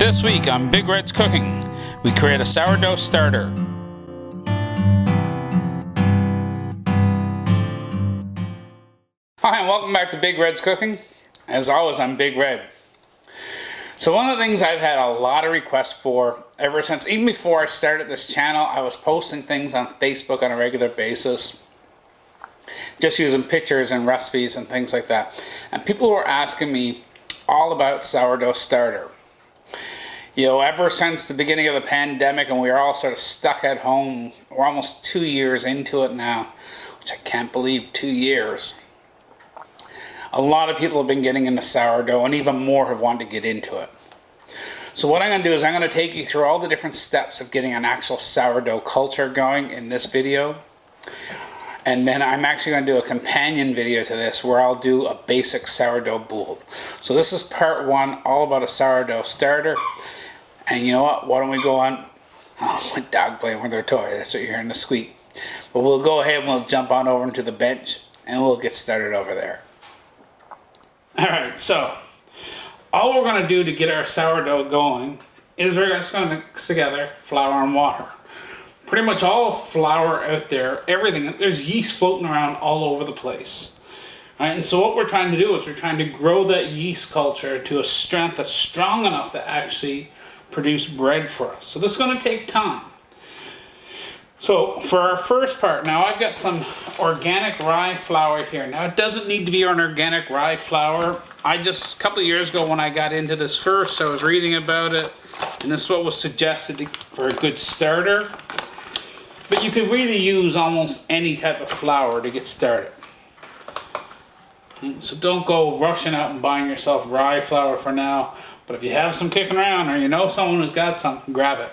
This week on Big Red's Cooking, we create a sourdough starter. Hi and welcome back to Big Red's Cooking. As always, I'm Big Red. So one of the things I've had a lot of requests for ever since, even before I started this channel, I was posting things on Facebook on a regular basis. Just using pictures and recipes and things like that. And people were asking me all about sourdough starter. You know, ever since the beginning of the pandemic and we were all sort of stuck at home, we're almost 2 years into it now, which I can't believe, 2 years. A lot of people have been getting into sourdough and even more have wanted to get into it. So what I'm going to do is I'm going to take you through all the different steps of getting an actual sourdough culture going in this video. And then I'm actually going to do a companion video to this where I'll do a basic sourdough boule. So this is part one, all about a sourdough starter. And you know what? Why don't we go on? Oh, my dog playing with their toy. That's what you're hearing, the squeak. But we'll go ahead and we'll jump on over into the bench and we'll get started over there. Alright, so all we're going to do to get our sourdough going is we're just going to mix together flour and water. Pretty much all flour out there, everything, there's yeast floating around all over the place. Right? And so what we're trying to do is we're trying to grow that yeast culture to a strength that's strong enough to actually produce bread for us. So this is going to take time. So for our first part, now I've got some organic rye flour here. Now it doesn't need to be an organic rye flour. A couple of years ago when I got into this first, I was reading about it, and this is what was suggested for a good starter. But you could really use almost any type of flour to get started. So don't go rushing out and buying yourself rye flour for now. But if you have some kicking around or you know someone who's got some, grab it.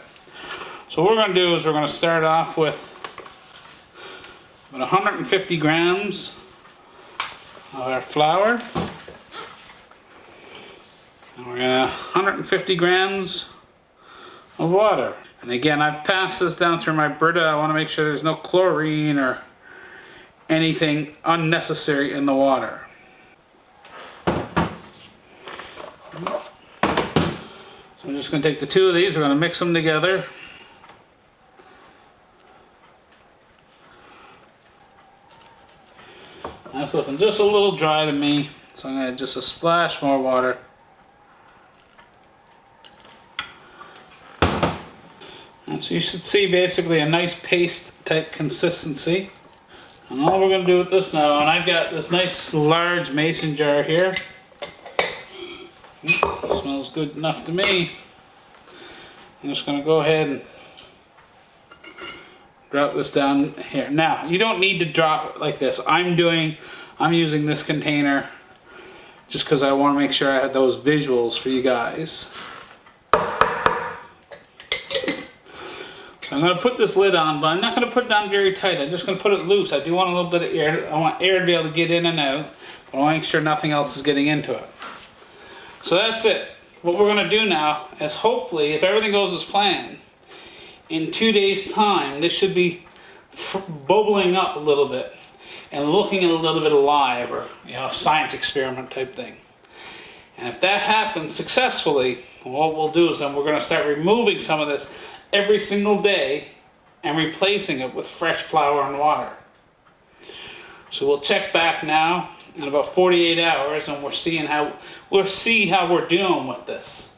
So what we're going to do is we're going to start off with about 150 grams of our flour. And we're going to 150 grams of water. And again, I've passed this down through my Brita. I want to make sure there's no chlorine or anything unnecessary in the water. So I'm just going to take the two of these, we're going to mix them together. That's looking just a little dry to me, so I'm going to add just a splash more water. And so you should see basically a nice paste type consistency. And all we're going to do with this now, and I've got this nice large mason jar here. Smells good enough to me. I'm just going to go ahead and drop this down here. Now, you don't need to drop it like this. I'm using this container just because I want to make sure I have those visuals for you guys. So I'm going to put this lid on, but I'm not going to put it on very tight. I'm just going to put it loose. I do want a little bit of air. I want air to be able to get in and out, but I want to make sure nothing else is getting into it. So that's it. What we're going to do now is hopefully, if everything goes as planned, in 2 days' time, this should be bubbling up a little bit and looking a little bit alive, or a science experiment type thing. And if that happens successfully, what we'll do is then we're going to start removing some of this every single day and replacing it with fresh flour and water. So we'll check back now in about 48 hours and we'll see how we're doing with this.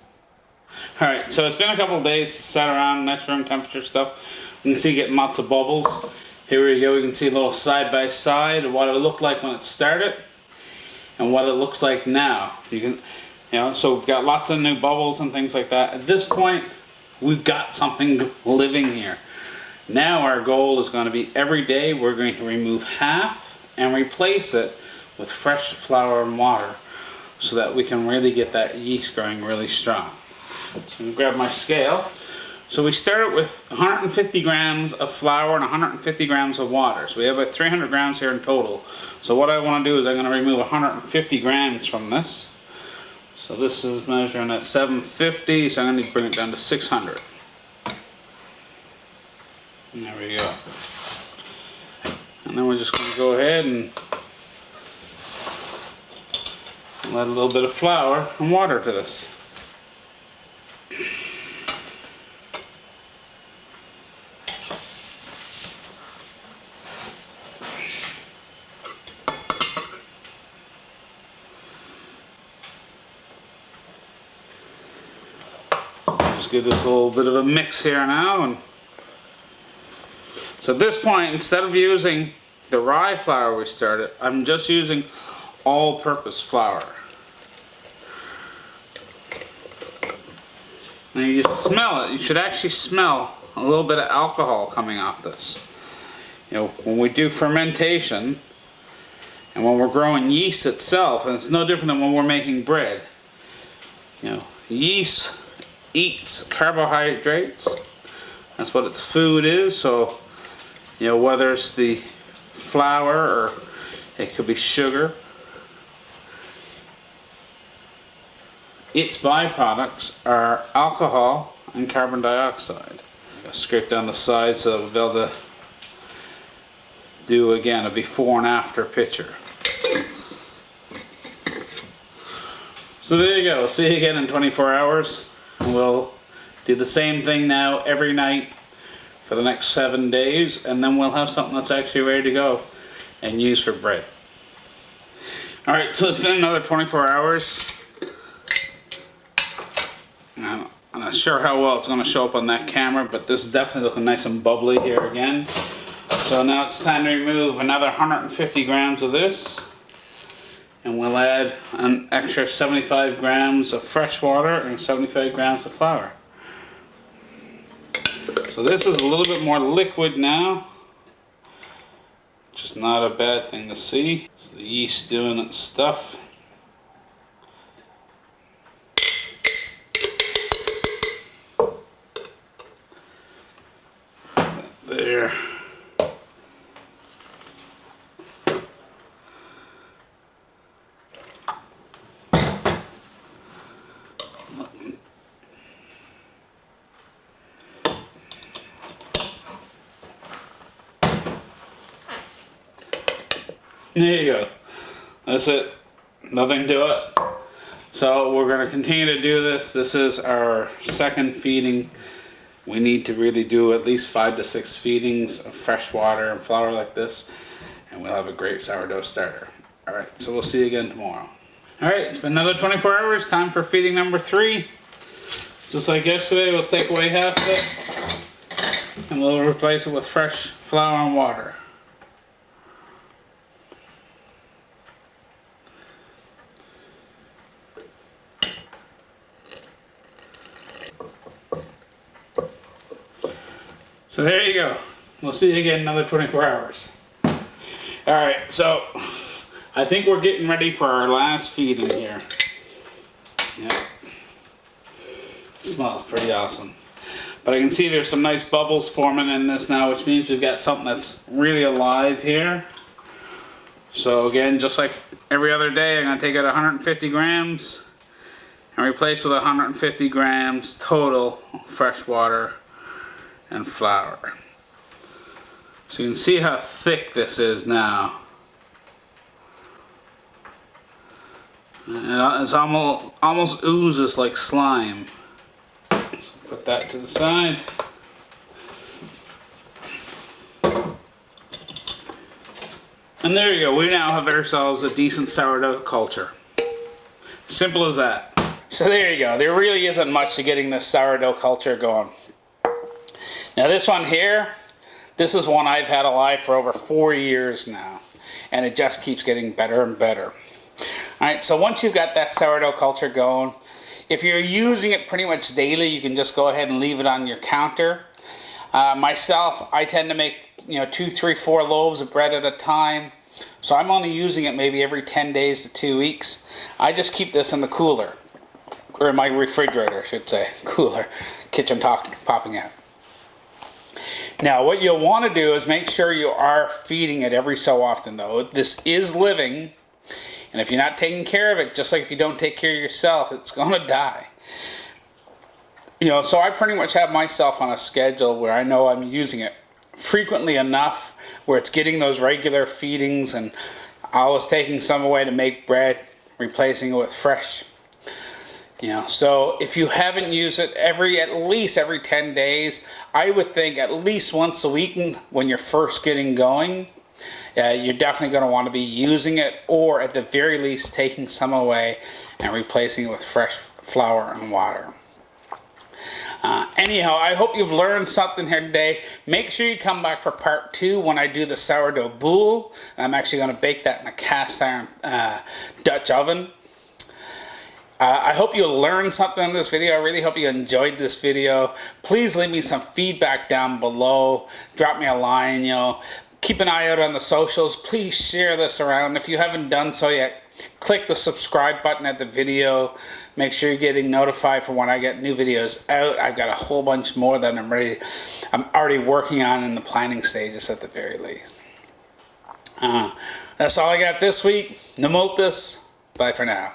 Alright, so it's been a couple of days to set around, nice room temperature stuff. You can see getting lots of bubbles. Here we go, we can see a little side by side of what it looked like when it started and what it looks like now. So we've got lots of new bubbles and things like that. At this point, we've got something living here. Now our goal is going to be every day we're going to remove half and replace it with fresh flour and water so that we can really get that yeast growing really strong. So I'm going to grab my scale. So we started with 150 grams of flour and 150 grams of water. So we have about 300 grams here in total. So what I want to do is I'm going to remove 150 grams from this. So this is measuring at 750, so I'm going to need to bring it down to 600. And there we go. And then we're just going to go ahead and add a little bit of flour and water to this. Just give this a little bit of a mix here now. And so at this point, instead of using the rye flour we started, I'm just using all-purpose flour. Now you smell it. You should actually smell a little bit of alcohol coming off this. You know, when we do fermentation and when we're growing yeast itself, and it's no different than when we're making bread. You know, yeast eats carbohydrates. That's what its food is. So, you know, whether it's the flour or it could be sugar, its byproducts are alcohol and carbon dioxide. Scrape down the side so that we'll be able to do again a before and after picture. So there you go. See you again in 24 hours. We'll do the same thing now every night for the next 7 days, and then we'll have something that's actually ready to go and use for bread. Alright, so it's been another 24 hours. I'm not sure how well it's going to show up on that camera, but this is definitely looking nice and bubbly here again. So now it's time to remove another 150 grams of this, and we'll add an extra 75 grams of fresh water and 75 grams of flour. So this is a little bit more liquid now, which is not a bad thing to see. It's the yeast doing its stuff. There. There you go. That's it. Nothing to it. So we're going to continue to do this. This is our second feeding. We need to really do at least 5 to 6 feedings of fresh water and flour like this, and we'll have a great sourdough starter. Alright, so we'll see you again tomorrow. Alright, it's been another 24 hours. Time for feeding number 3. Just like yesterday, we'll take away half of it, and we'll replace it with fresh flour and water. So there you go. We'll see you again in another 24 hours. Alright, so I think we're getting ready for our last feeding here. Yeah. Smells pretty awesome. But I can see there's some nice bubbles forming in this now, which means we've got something that's really alive here. So again, just like every other day, I'm going to take out 150 grams and replace with 150 grams total fresh water and flour. So you can see how thick this is now. And it's almost oozes like slime. So put that to the side. And there you go. We now have ourselves a decent sourdough culture. Simple as that. So there you go. There really isn't much to getting this sourdough culture going. Now this one here, this is one I've had alive for over 4 years now, and it just keeps getting better and better. Alright, so once you've got that sourdough culture going, if you're using it pretty much daily, you can just go ahead and leave it on your counter. Myself, I tend to make 2, 3, 4 loaves of bread at a time, so I'm only using it maybe every 10 days to 2 weeks. I just keep this in the cooler, or in my refrigerator I should say, cooler, kitchen popping out. Now what you'll want to do is make sure you are feeding it every so often though. This is living, and if you're not taking care of it, just like if you don't take care of yourself, it's going to die. So I pretty much have myself on a schedule where I know I'm using it frequently enough where it's getting those regular feedings, and I was taking some away to make bread, replacing it with fresh. So if you haven't used it at least every 10 days, I would think at least once a week when you're first getting going, you're definitely going to want to be using it, or at the very least taking some away and replacing it with fresh flour and water. Anyhow, I hope you've learned something here today. Make sure you come back for part 2 when I do the sourdough boule. I'm actually going to bake that in a cast iron Dutch oven. I hope you learned something in this video. I really hope you enjoyed this video. Please leave me some feedback down below. Drop me a line, Keep an eye out on the socials. Please share this around. If you haven't done so yet, click the subscribe button at the video. Make sure you're getting notified for when I get new videos out. I've got a whole bunch more that I'm already working on in the planning stages at the very least. That's all I got this week. No multis. Bye for now.